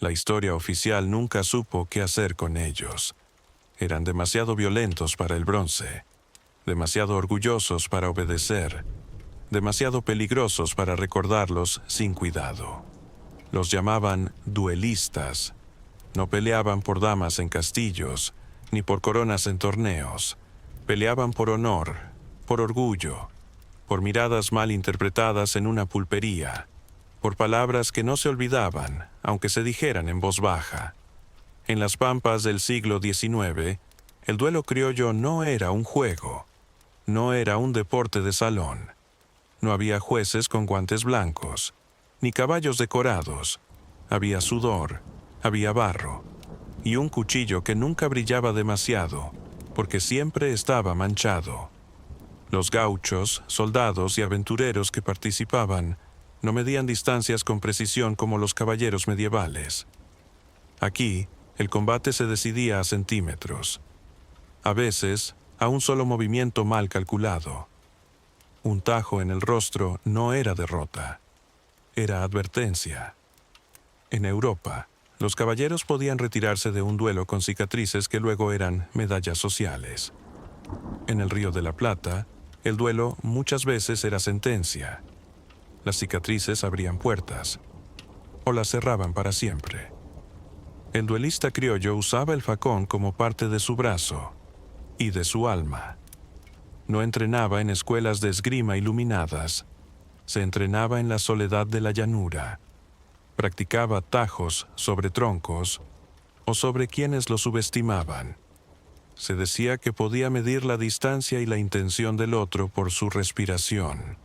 La historia oficial nunca supo qué hacer con ellos. Eran demasiado violentos para el bronce, demasiado orgullosos para obedecer, demasiado peligrosos para recordarlos sin cuidado. Los llamaban duelistas. No peleaban por damas en castillos, ni por coronas en torneos. Peleaban por honor, por orgullo, por miradas mal interpretadas en una pulpería, por palabras que no se olvidaban, aunque se dijeran en voz baja. En las pampas del siglo XIX, el duelo criollo no era un juego, no era un deporte de salón. No había jueces con guantes blancos, ni caballos decorados. Había sudor, había barro, y un cuchillo que nunca brillaba demasiado, porque siempre estaba manchado. Los gauchos, soldados y aventureros que participaban no medían distancias con precisión como los caballeros medievales. Aquí, el combate se decidía a centímetros. A veces, a un solo movimiento mal calculado. Un tajo en el rostro no era derrota, era advertencia. En Europa, los caballeros podían retirarse de un duelo con cicatrices que luego eran medallas sociales. En el Río de la Plata, el duelo muchas veces era sentencia. Las cicatrices abrían puertas, o las cerraban para siempre. El duelista criollo usaba el facón como parte de su brazo y de su alma. No entrenaba en escuelas de esgrima iluminadas, se entrenaba en la soledad de la llanura. Practicaba tajos sobre troncos o sobre quienes lo subestimaban. Se decía que podía medir la distancia y la intención del otro por su respiración,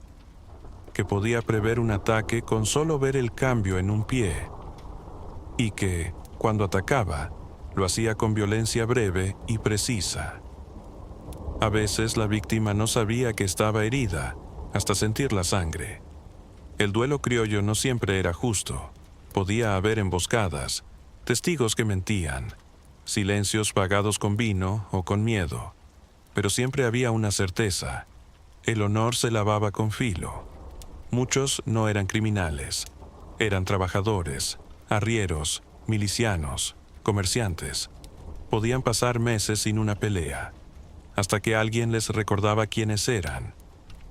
que podía prever un ataque con solo ver el cambio en un pie, y que, cuando atacaba, lo hacía con violencia breve y precisa. A veces la víctima no sabía que estaba herida hasta sentir la sangre. El duelo criollo no siempre era justo. Podía haber emboscadas, testigos que mentían, silencios pagados con vino o con miedo, pero siempre había una certeza: el honor se lavaba con filo. Muchos no eran criminales, eran trabajadores, arrieros, milicianos, comerciantes. Podían pasar meses sin una pelea, hasta que alguien les recordaba quiénes eran.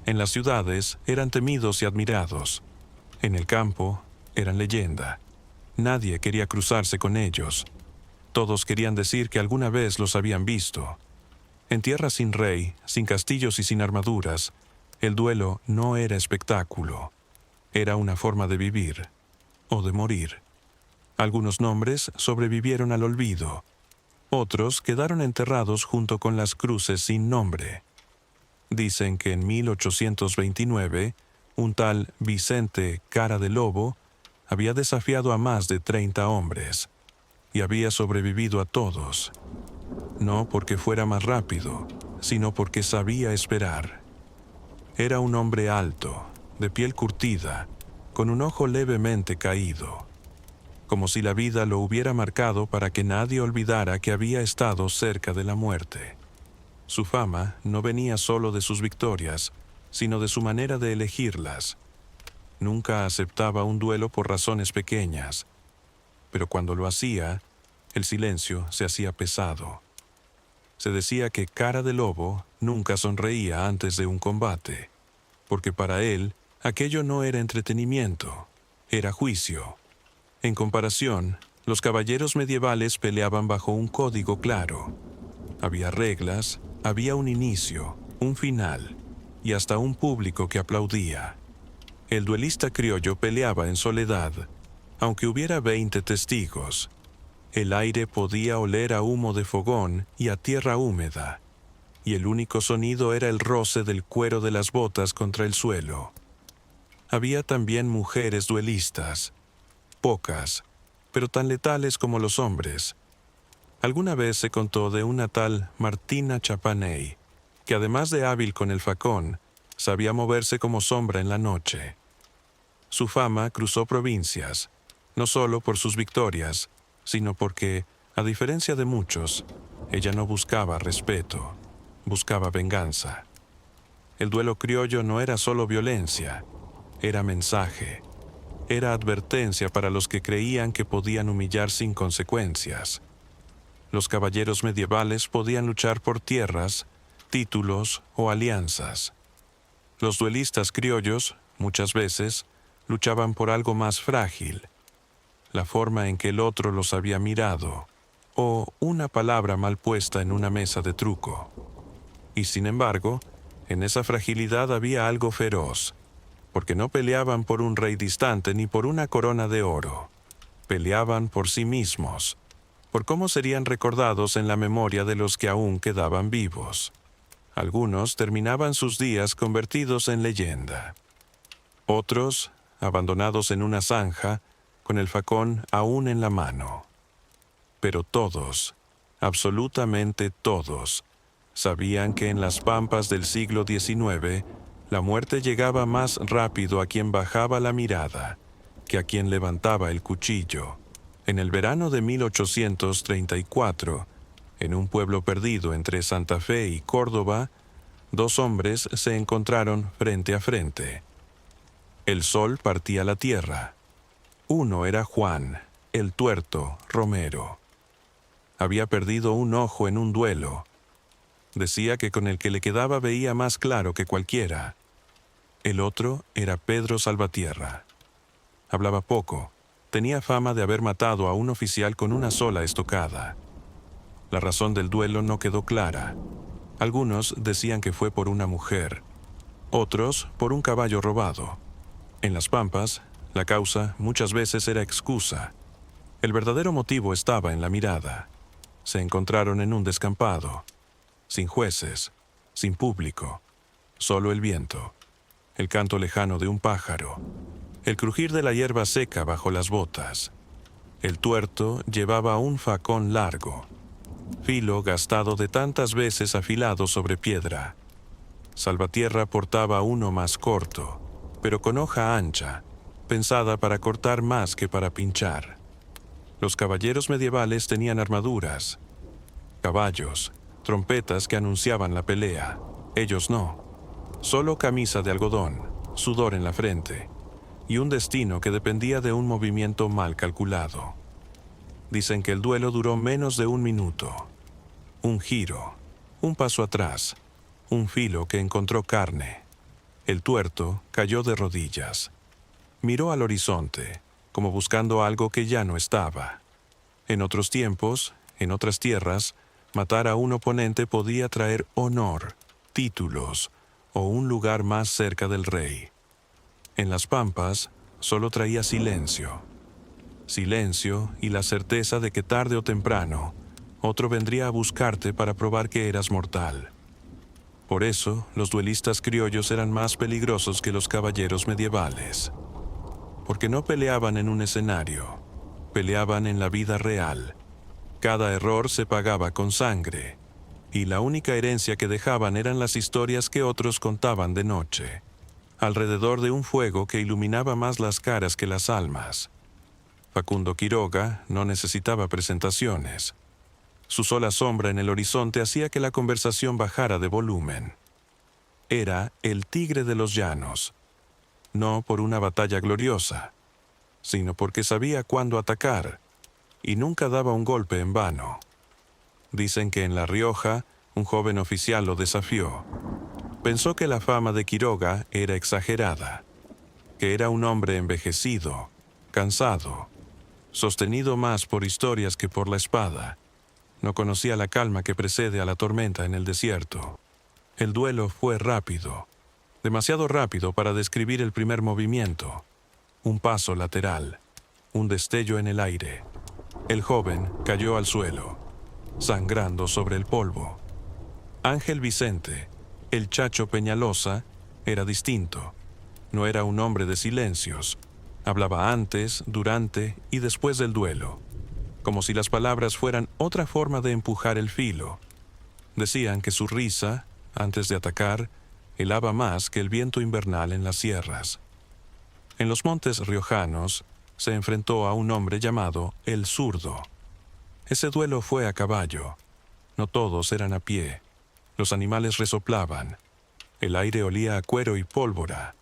En las ciudades eran temidos y admirados. En el campo eran leyenda. Nadie quería cruzarse con ellos. Todos querían decir que alguna vez los habían visto. En tierra sin rey, sin castillos y sin armaduras, el duelo no era espectáculo. Era una forma de vivir o de morir. Algunos nombres sobrevivieron al olvido. Otros quedaron enterrados junto con las cruces sin nombre. Dicen que en 1829, un tal Vicente Cara de Lobo había desafiado a más de 30 hombres y había sobrevivido a todos. No porque fuera más rápido, sino porque sabía esperar. Era un hombre alto, de piel curtida, con un ojo levemente caído, como si la vida lo hubiera marcado para que nadie olvidara que había estado cerca de la muerte. Su fama no venía solo de sus victorias, sino de su manera de elegirlas. Nunca aceptaba un duelo por razones pequeñas, pero cuando lo hacía, el silencio se hacía pesado. Se decía que Cara de Lobo nunca sonreía antes de un combate, porque para él aquello no era entretenimiento, era juicio. En comparación, los caballeros medievales peleaban bajo un código claro. Había reglas, había un inicio, un final, y hasta un público que aplaudía. El duelista criollo peleaba en soledad, aunque hubiera 20 testigos. El aire podía oler a humo de fogón y a tierra húmeda, y el único sonido era el roce del cuero de las botas contra el suelo. Había también mujeres duelistas, pocas, pero tan letales como los hombres. Alguna vez se contó de una tal Martina Chapaney, que además de hábil con el facón, sabía moverse como sombra en la noche. Su fama cruzó provincias, no solo por sus victorias, sino porque, a diferencia de muchos, ella no buscaba respeto, buscaba venganza. El duelo criollo no era solo violencia, era mensaje. era advertencia para los que creían que podían humillar sin consecuencias. Los caballeros medievales podían luchar por tierras, títulos o alianzas. Los duelistas criollos, muchas veces, luchaban por algo más frágil, la forma en que el otro los había mirado, o una palabra mal puesta en una mesa de truco. Y sin embargo, en esa fragilidad había algo feroz, porque no peleaban por un rey distante ni por una corona de oro. Peleaban por sí mismos, por cómo serían recordados en la memoria de los que aún quedaban vivos. Algunos terminaban sus días convertidos en leyenda. Otros, abandonados en una zanja, con el facón aún en la mano. Pero todos, absolutamente todos, sabían que en las pampas del siglo XIX, la muerte llegaba más rápido a quien bajaba la mirada que a quien levantaba el cuchillo. En el verano de 1834, en un pueblo perdido entre Santa Fe y Córdoba, dos hombres se encontraron frente a frente. El sol partía la tierra. Uno era Juan, el tuerto, Romero. Había perdido un ojo en un duelo. Decía que con el que le quedaba veía más claro que cualquiera. El otro era Pedro Salvatierra. Hablaba poco. Tenía fama de haber matado a un oficial con una sola estocada. La razón del duelo no quedó clara. Algunos decían que fue por una mujer, otros por un caballo robado. En las pampas, la causa muchas veces era excusa. El verdadero motivo estaba en la mirada. Se encontraron en un descampado, sin jueces, sin público, solo el viento, el canto lejano de un pájaro, el crujir de la hierba seca bajo las botas. El tuerto llevaba un facón largo, filo gastado de tantas veces afilado sobre piedra. Salvatierra portaba uno más corto, pero con hoja ancha, pensada para cortar más que para pinchar. Los caballeros medievales tenían armaduras, caballos, trompetas que anunciaban la pelea. Ellos no. Solo camisa de algodón, sudor en la frente, y un destino que dependía de un movimiento mal calculado. Dicen que el duelo duró menos de un minuto. Un giro, un paso atrás, un filo que encontró carne. El tuerto cayó de rodillas. Miró al horizonte, como buscando algo que ya no estaba. En otros tiempos, en otras tierras, matar a un oponente podía traer honor, títulos o un lugar más cerca del rey. En las pampas, solo traía silencio. Silencio y la certeza de que tarde o temprano, otro vendría a buscarte para probar que eras mortal. Por eso, los duelistas criollos eran más peligrosos que los caballeros medievales. Porque no peleaban en un escenario, peleaban en la vida real. Cada error se pagaba con sangre, y la única herencia que dejaban eran las historias que otros contaban de noche, alrededor de un fuego que iluminaba más las caras que las almas. Facundo Quiroga no necesitaba presentaciones. Su sola sombra en el horizonte hacía que la conversación bajara de volumen. Era el tigre de los llanos, no por una batalla gloriosa, sino porque sabía cuándo atacar, y nunca daba un golpe en vano. Dicen que en La Rioja, un joven oficial lo desafió. Pensó que la fama de Quiroga era exagerada, que era un hombre envejecido, cansado, sostenido más por historias que por la espada. No conocía la calma que precede a la tormenta en el desierto. El duelo fue rápido, demasiado rápido para describir el primer movimiento. Un paso lateral, un destello en el aire. El joven cayó al suelo, sangrando sobre el polvo. Ángel Vicente, el Chacho Peñalosa, era distinto. No era un hombre de silencios. Hablaba antes, durante y después del duelo, como si las palabras fueran otra forma de empujar el filo. Decían que su risa, antes de atacar, helaba más que el viento invernal en las sierras. En los montes riojanos, se enfrentó a un hombre llamado El Zurdo. Ese duelo fue a caballo. No todos eran a pie. Los animales resoplaban. El aire olía a cuero y pólvora.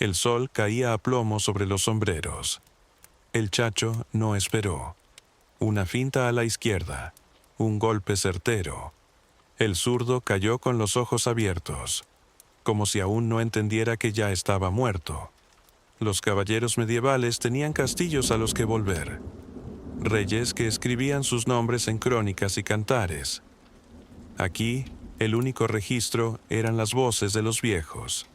El sol caía a plomo sobre los sombreros. El chacho no esperó. Una finta a la izquierda, un golpe certero. El zurdo cayó con los ojos abiertos, como si aún no entendiera que ya estaba muerto. Los caballeros medievales tenían castillos a los que volver, reyes que escribían sus nombres en crónicas y cantares. Aquí, el único registro eran las voces de los viejos.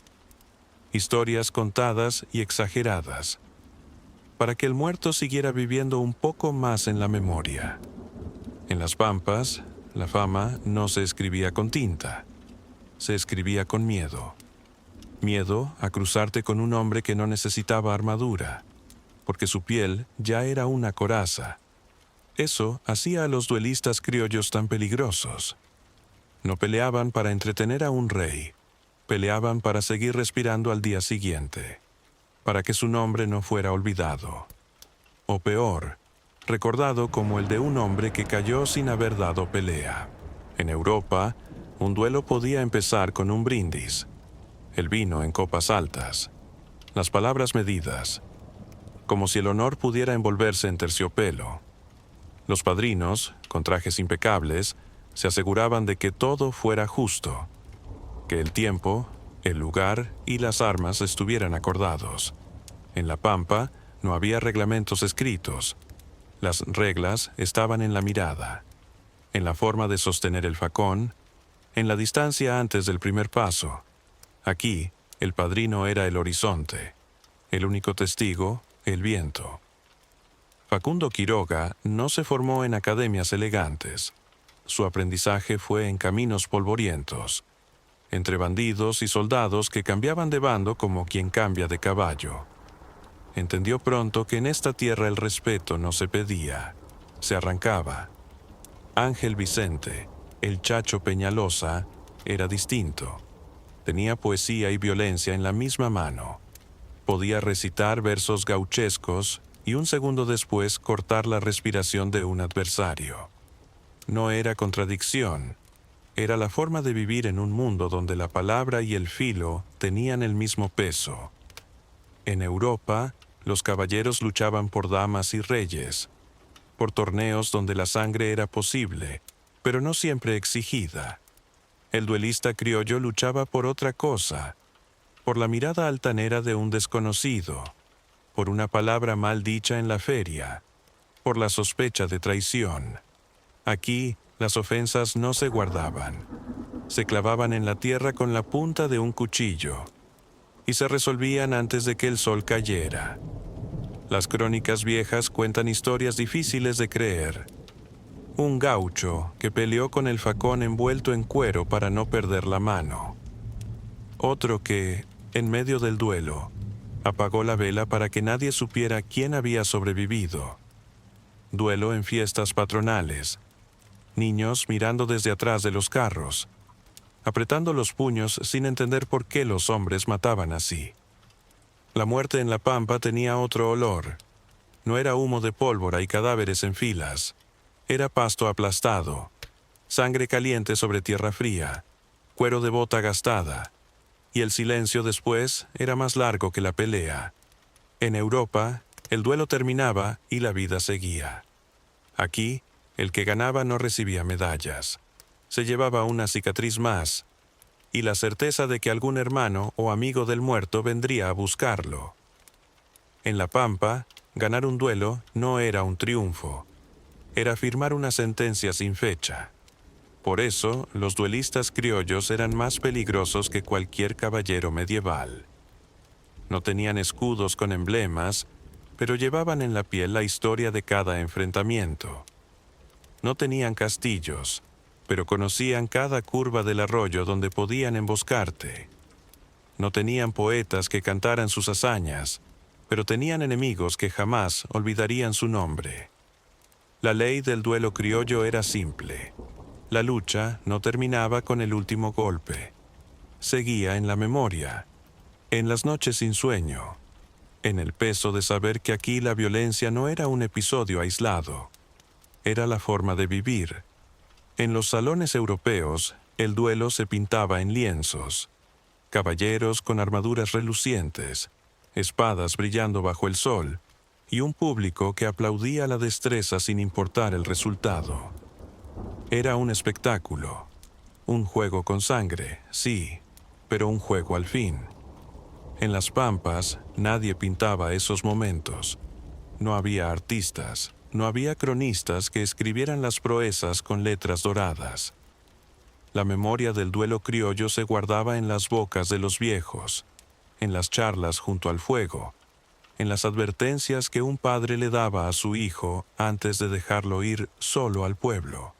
Historias contadas y exageradas, para que el muerto siguiera viviendo un poco más en la memoria. En las pampas, la fama no se escribía con tinta, se escribía con miedo. Miedo a cruzarte con un hombre que no necesitaba armadura, porque su piel ya era una coraza. Eso hacía a los duelistas criollos tan peligrosos. No peleaban para entretener a un rey, peleaban para seguir respirando al día siguiente, para que su nombre no fuera olvidado. O peor, recordado como el de un hombre que cayó sin haber dado pelea. En Europa, un duelo podía empezar con un brindis, el vino en copas altas, las palabras medidas, como si el honor pudiera envolverse en terciopelo. Los padrinos, con trajes impecables, se aseguraban de que todo fuera justo, que el tiempo, el lugar y las armas estuvieran acordados. En la pampa no había reglamentos escritos. Las reglas estaban en la mirada, en la forma de sostener el facón, en la distancia antes del primer paso. Aquí, el padrino era el horizonte, el único testigo, el viento. Facundo Quiroga no se formó en academias elegantes. Su aprendizaje fue en caminos polvorientos, entre bandidos y soldados que cambiaban de bando como quien cambia de caballo. Entendió pronto que en esta tierra el respeto no se pedía, se arrancaba. Ángel Vicente, el Chacho Peñalosa, era distinto. Tenía poesía y violencia en la misma mano. Podía recitar versos gauchescos y un segundo después cortar la respiración de un adversario. No era contradicción, era la forma de vivir en un mundo donde la palabra y el filo tenían el mismo peso. En Europa, los caballeros luchaban por damas y reyes, por torneos donde la sangre era posible, pero no siempre exigida. El duelista criollo luchaba por otra cosa, por la mirada altanera de un desconocido, por una palabra mal dicha en la feria, por la sospecha de traición. Aquí, las ofensas no se guardaban, se clavaban en la tierra con la punta de un cuchillo y se resolvían antes de que el sol cayera. Las crónicas viejas cuentan historias difíciles de creer. Un gaucho que peleó con el facón envuelto en cuero para no perder la mano. Otro que, en medio del duelo, apagó la vela para que nadie supiera quién había sobrevivido. Duelo en fiestas patronales. Niños mirando desde atrás de los carros, apretando los puños sin entender por qué los hombres mataban así. La muerte en la pampa tenía otro olor. No era humo de pólvora y cadáveres en filas. Era pasto aplastado, sangre caliente sobre tierra fría, cuero de bota gastada, y el silencio después era más largo que la pelea. En Europa, el duelo terminaba y la vida seguía. Aquí, el que ganaba no recibía medallas. Se llevaba una cicatriz más, y la certeza de que algún hermano o amigo del muerto vendría a buscarlo. En la pampa, ganar un duelo no era un triunfo, era firmar una sentencia sin fecha. Por eso, los duelistas criollos eran más peligrosos que cualquier caballero medieval. No tenían escudos con emblemas, pero llevaban en la piel la historia de cada enfrentamiento. No tenían castillos, pero conocían cada curva del arroyo donde podían emboscarte. No tenían poetas que cantaran sus hazañas, pero tenían enemigos que jamás olvidarían su nombre. La ley del duelo criollo era simple. La lucha no terminaba con el último golpe. Seguía en la memoria, en las noches sin sueño, en el peso de saber que aquí la violencia no era un episodio aislado, era la forma de vivir. En los salones europeos, el duelo se pintaba en lienzos. Caballeros con armaduras relucientes, espadas brillando bajo el sol, y un público que aplaudía la destreza sin importar el resultado. Era un espectáculo, un juego con sangre, sí, pero un juego al fin. En las pampas nadie pintaba esos momentos. No había artistas, no había cronistas que escribieran las proezas con letras doradas. La memoria del duelo criollo se guardaba en las bocas de los viejos, en las charlas junto al fuego, en las advertencias que un padre le daba a su hijo antes de dejarlo ir solo al pueblo.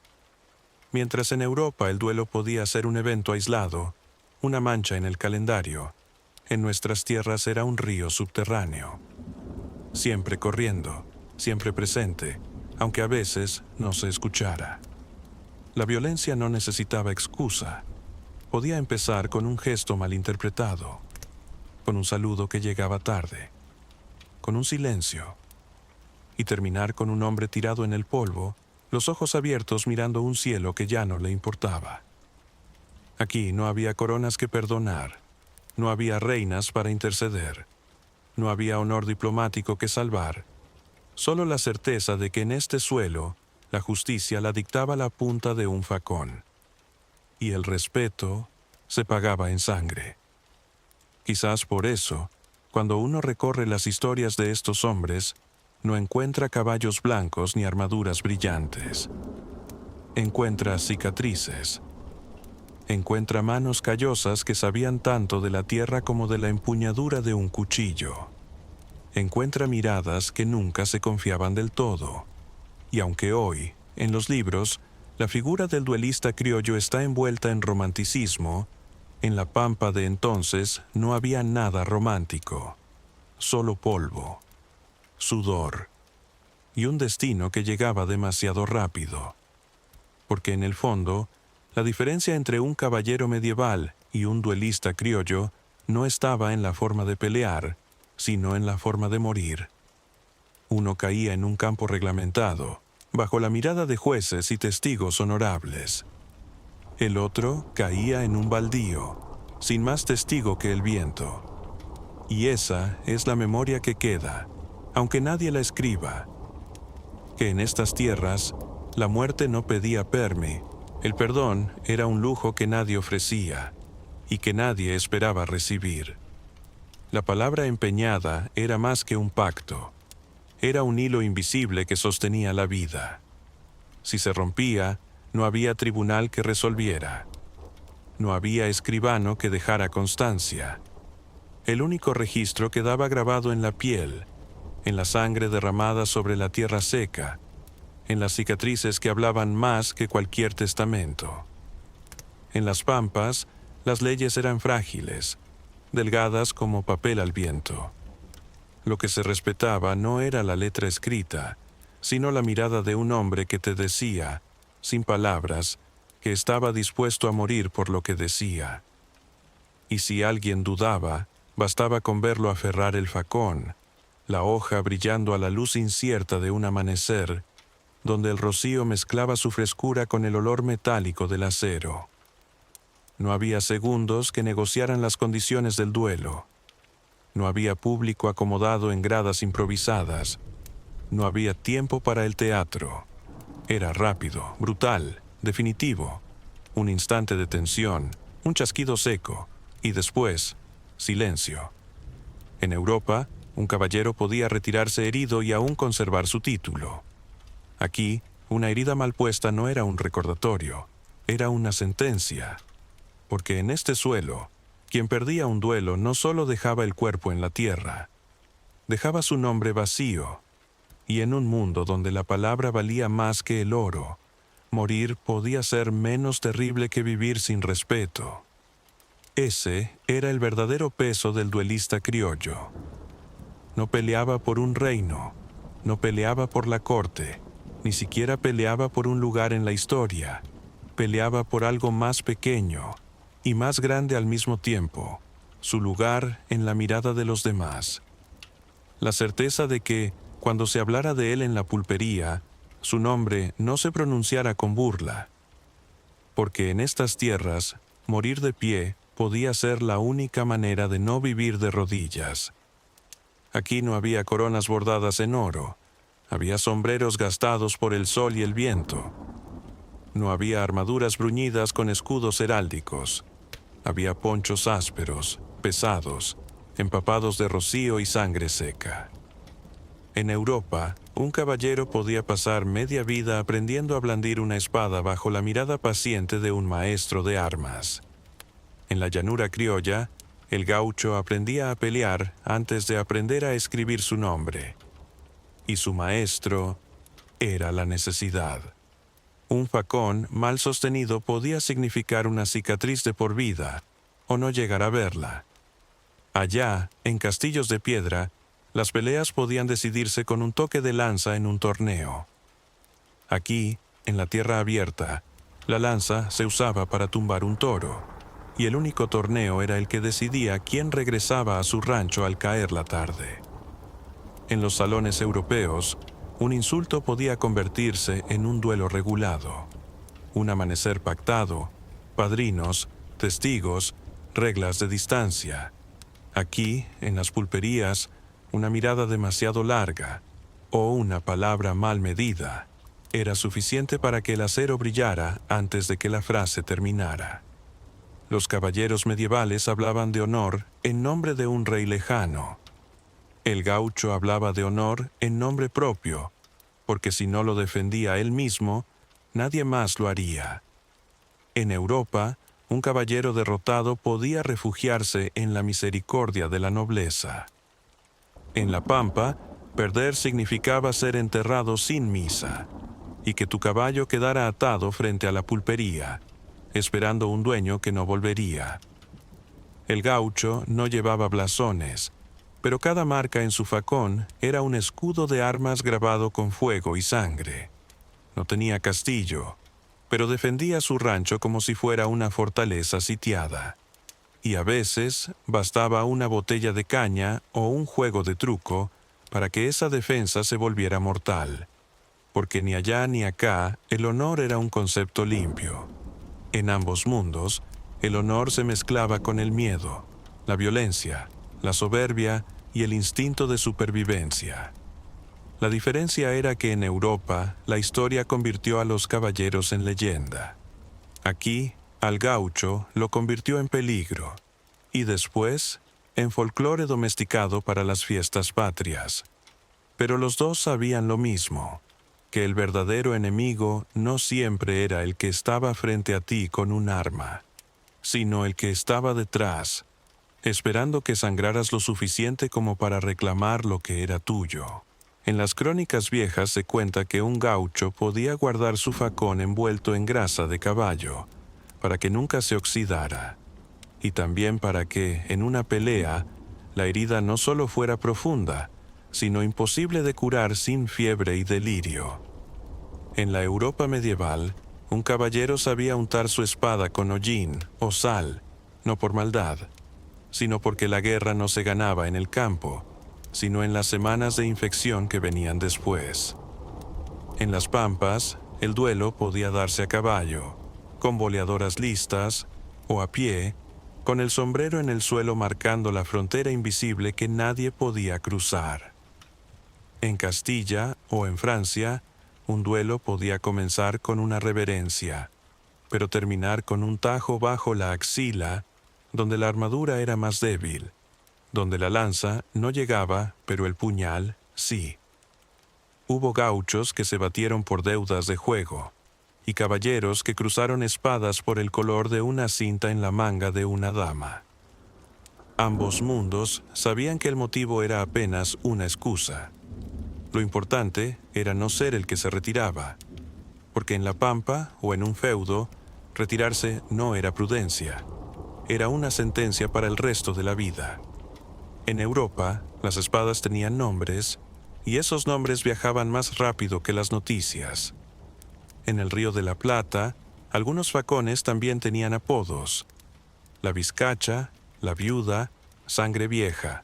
Mientras en Europa el duelo podía ser un evento aislado, una mancha en el calendario, en nuestras tierras era un río subterráneo. Siempre corriendo, siempre presente, aunque a veces no se escuchara. La violencia no necesitaba excusa. Podía empezar con un gesto malinterpretado, con un saludo que llegaba tarde, con un silencio, y terminar con un hombre tirado en el polvo, los ojos abiertos mirando un cielo que ya no le importaba. Aquí no había coronas que perdonar, no había reinas para interceder, no había honor diplomático que salvar, solo la certeza de que en este suelo la justicia la dictaba la punta de un facón, y el respeto se pagaba en sangre. Quizás por eso, cuando uno recorre las historias de estos hombres, no encuentra caballos blancos ni armaduras brillantes. Encuentra cicatrices. Encuentra manos callosas que sabían tanto de la tierra como de la empuñadura de un cuchillo. Encuentra miradas que nunca se confiaban del todo. Y aunque hoy, en los libros, la figura del duelista criollo está envuelta en romanticismo, en la pampa de entonces no había nada romántico, solo polvo, sudor y un destino que llegaba demasiado rápido. Porque en el fondo, la diferencia entre un caballero medieval y un duelista criollo no estaba en la forma de pelear, sino en la forma de morir. Uno caía en un campo reglamentado, bajo la mirada de jueces y testigos honorables. El otro caía en un baldío, sin más testigo que el viento. Y esa es la memoria que queda, aunque nadie la escriba, que en estas tierras la muerte no pedía permi, el perdón era un lujo que nadie ofrecía y que nadie esperaba recibir. La palabra empeñada era más que un pacto, era un hilo invisible que sostenía la vida. Si se rompía, no había tribunal que resolviera. No había escribano que dejara constancia. El único registro quedaba grabado en la piel, en la sangre derramada sobre la tierra seca, en las cicatrices que hablaban más que cualquier testamento. En las pampas, las leyes eran frágiles, delgadas como papel al viento. Lo que se respetaba no era la letra escrita, sino la mirada de un hombre que te decía, sin palabras, que estaba dispuesto a morir por lo que decía. Y si alguien dudaba, bastaba con verlo aferrar el facón, la hoja brillando a la luz incierta de un amanecer, donde el rocío mezclaba su frescura con el olor metálico del acero. No había segundos que negociaran las condiciones del duelo. No había público acomodado en gradas improvisadas. No había tiempo para el teatro. Era rápido, brutal, definitivo. Un instante de tensión, un chasquido seco, y después, silencio. En Europa, un caballero podía retirarse herido y aún conservar su título. Aquí, una herida mal puesta no era un recordatorio, era una sentencia. Porque en este suelo, quien perdía un duelo no solo dejaba el cuerpo en la tierra, dejaba su nombre vacío, y en un mundo donde la palabra valía más que el oro, morir podía ser menos terrible que vivir sin respeto. Ese era el verdadero peso del duelista criollo. No peleaba por un reino, no peleaba por la corte, ni siquiera peleaba por un lugar en la historia, peleaba por algo más pequeño y más grande al mismo tiempo, su lugar en la mirada de los demás. La certeza de que, cuando se hablara de él en la pulpería, su nombre no se pronunciara con burla, porque en estas tierras, morir de pie podía ser la única manera de no vivir de rodillas. Aquí no había coronas bordadas en oro, había sombreros gastados por el sol y el viento. No había armaduras bruñidas con escudos heráldicos. Había ponchos ásperos, pesados, empapados de rocío y sangre seca. En Europa, un caballero podía pasar media vida aprendiendo a blandir una espada bajo la mirada paciente de un maestro de armas. En la llanura criolla, el gaucho aprendía a pelear antes de aprender a escribir su nombre. Y su maestro era la necesidad. Un facón mal sostenido podía significar una cicatriz de por vida, o no llegar a verla. Allá, en castillos de piedra, las peleas podían decidirse con un toque de lanza en un torneo. Aquí, en la tierra abierta, la lanza se usaba para tumbar un toro, y el único torneo era el que decidía quién regresaba a su rancho al caer la tarde. En los salones europeos, un insulto podía convertirse en un duelo regulado, un amanecer pactado, padrinos, testigos, reglas de distancia. Aquí, en las pulperías, una mirada demasiado larga o una palabra mal medida era suficiente para que el acero brillara antes de que la frase terminara. Los caballeros medievales hablaban de honor en nombre de un rey lejano. El gaucho hablaba de honor en nombre propio, porque si no lo defendía él mismo, nadie más lo haría. En Europa, un caballero derrotado podía refugiarse en la misericordia de la nobleza. En la pampa, perder significaba ser enterrado sin misa, y que tu caballo quedara atado frente a la pulpería, esperando un dueño que no volvería. El gaucho no llevaba blasones, pero cada marca en su facón era un escudo de armas grabado con fuego y sangre. No tenía castillo, pero defendía su rancho como si fuera una fortaleza sitiada. Y a veces bastaba una botella de caña o un juego de truco para que esa defensa se volviera mortal, porque ni allá ni acá el honor era un concepto limpio. En ambos mundos, el honor se mezclaba con el miedo, la violencia, la soberbia y el instinto de supervivencia. La diferencia era que en Europa la historia convirtió a los caballeros en leyenda. Aquí, al gaucho lo convirtió en peligro, y después en folclore domesticado para las fiestas patrias. Pero los dos sabían lo mismo, que el verdadero enemigo no siempre era el que estaba frente a ti con un arma, sino el que estaba detrás, esperando que sangraras lo suficiente como para reclamar lo que era tuyo. En las crónicas viejas se cuenta que un gaucho podía guardar su facón envuelto en grasa de caballo, para que nunca se oxidara, y también para que, en una pelea, la herida no solo fuera profunda, sino imposible de curar sin fiebre y delirio. En la Europa medieval, un caballero sabía untar su espada con hollín o sal, no por maldad, sino porque la guerra no se ganaba en el campo, sino en las semanas de infección que venían después. En las pampas, el duelo podía darse a caballo, con boleadoras listas, o a pie, con el sombrero en el suelo marcando la frontera invisible que nadie podía cruzar. En Castilla o en Francia, un duelo podía comenzar con una reverencia, pero terminar con un tajo bajo la axila, donde la armadura era más débil, donde la lanza no llegaba, pero el puñal sí. Hubo gauchos que se batieron por deudas de juego, y caballeros que cruzaron espadas por el color de una cinta en la manga de una dama. Ambos mundos sabían que el motivo era apenas una excusa. Lo importante era no ser el que se retiraba, porque en la pampa o en un feudo, retirarse no era prudencia, era una sentencia para el resto de la vida. En Europa, las espadas tenían nombres, y esos nombres viajaban más rápido que las noticias. En el Río de la Plata, algunos facones también tenían apodos: la vizcacha, la viuda, sangre vieja,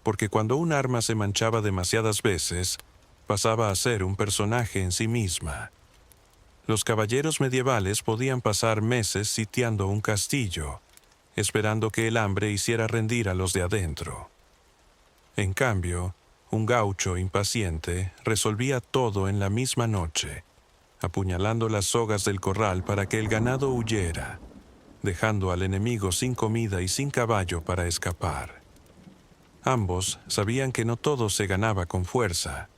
porque cuando un arma se manchaba demasiadas veces, pasaba a ser un personaje en sí misma. Los caballeros medievales podían pasar meses sitiando un castillo, esperando que el hambre hiciera rendir a los de adentro. En cambio, un gaucho impaciente resolvía todo en la misma noche, apuñalando las sogas del corral para que el ganado huyera, dejando al enemigo sin comida y sin caballo para escapar. Ambos sabían que no todo se ganaba con fuerza,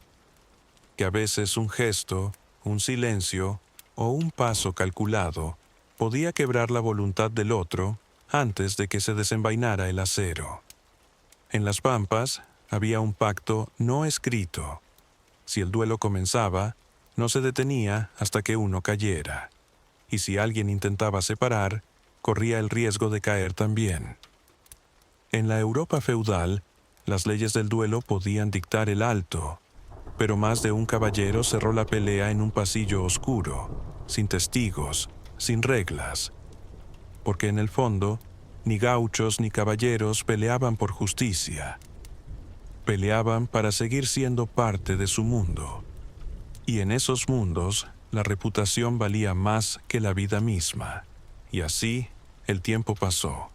que a veces un gesto, un silencio o un paso calculado podía quebrar la voluntad del otro antes de que se desenvainara el acero. En las pampas había un pacto no escrito. Si el duelo comenzaba, no se detenía hasta que uno cayera, y si alguien intentaba separar, corría el riesgo de caer también. En la Europa feudal, las leyes del duelo podían dictar el alto, pero más de un caballero cerró la pelea en un pasillo oscuro, sin testigos, sin reglas, porque en el fondo, ni gauchos ni caballeros peleaban por justicia. Peleaban para seguir siendo parte de su mundo. Y en esos mundos, la reputación valía más que la vida misma. Y así, el tiempo pasó.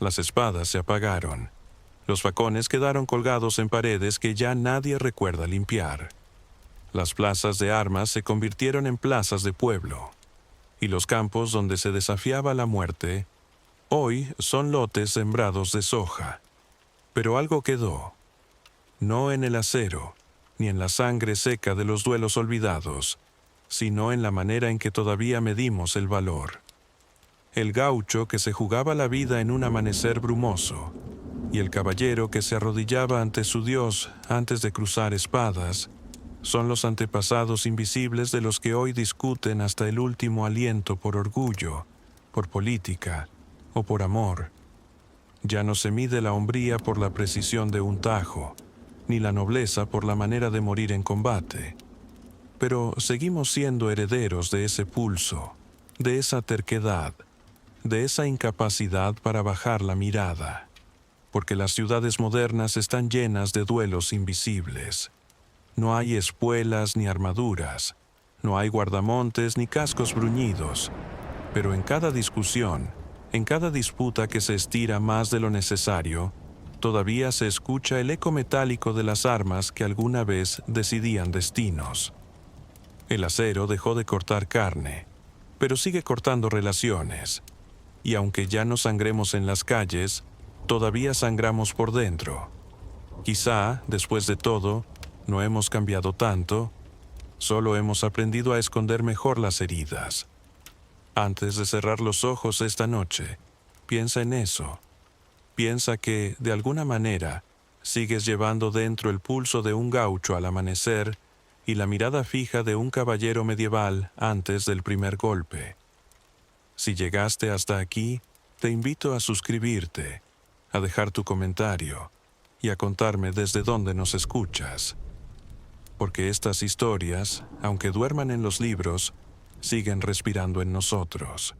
Las espadas se apagaron. Los facones quedaron colgados en paredes que ya nadie recuerda limpiar. Las plazas de armas se convirtieron en plazas de pueblo. Y los campos donde se desafiaba la muerte, hoy son lotes sembrados de soja. Pero algo quedó. No en el acero, ni en la sangre seca de los duelos olvidados, sino en la manera en que todavía medimos el valor. El gaucho que se jugaba la vida en un amanecer brumoso, y el caballero que se arrodillaba ante su Dios antes de cruzar espadas, son los antepasados invisibles de los que hoy discuten hasta el último aliento por orgullo, por política o por amor. Ya no se mide la hombría por la precisión de un tajo, ni la nobleza por la manera de morir en combate. Pero seguimos siendo herederos de ese pulso, de esa terquedad, de esa incapacidad para bajar la mirada, porque las ciudades modernas están llenas de duelos invisibles. No hay espuelas ni armaduras, no hay guardamontes ni cascos bruñidos, pero en cada discusión, en cada disputa que se estira más de lo necesario, todavía se escucha el eco metálico de las armas que alguna vez decidían destinos. El acero dejó de cortar carne, pero sigue cortando relaciones, y aunque ya no sangremos en las calles, todavía sangramos por dentro. Quizá, después de todo, no hemos cambiado tanto, solo hemos aprendido a esconder mejor las heridas. Antes de cerrar los ojos esta noche, piensa en eso. Piensa que, de alguna manera, sigues llevando dentro el pulso de un gaucho al amanecer y la mirada fija de un caballero medieval antes del primer golpe. Si llegaste hasta aquí, te invito a suscribirte, a dejar tu comentario y a contarme desde dónde nos escuchas. Porque estas historias, aunque duerman en los libros, siguen respirando en nosotros.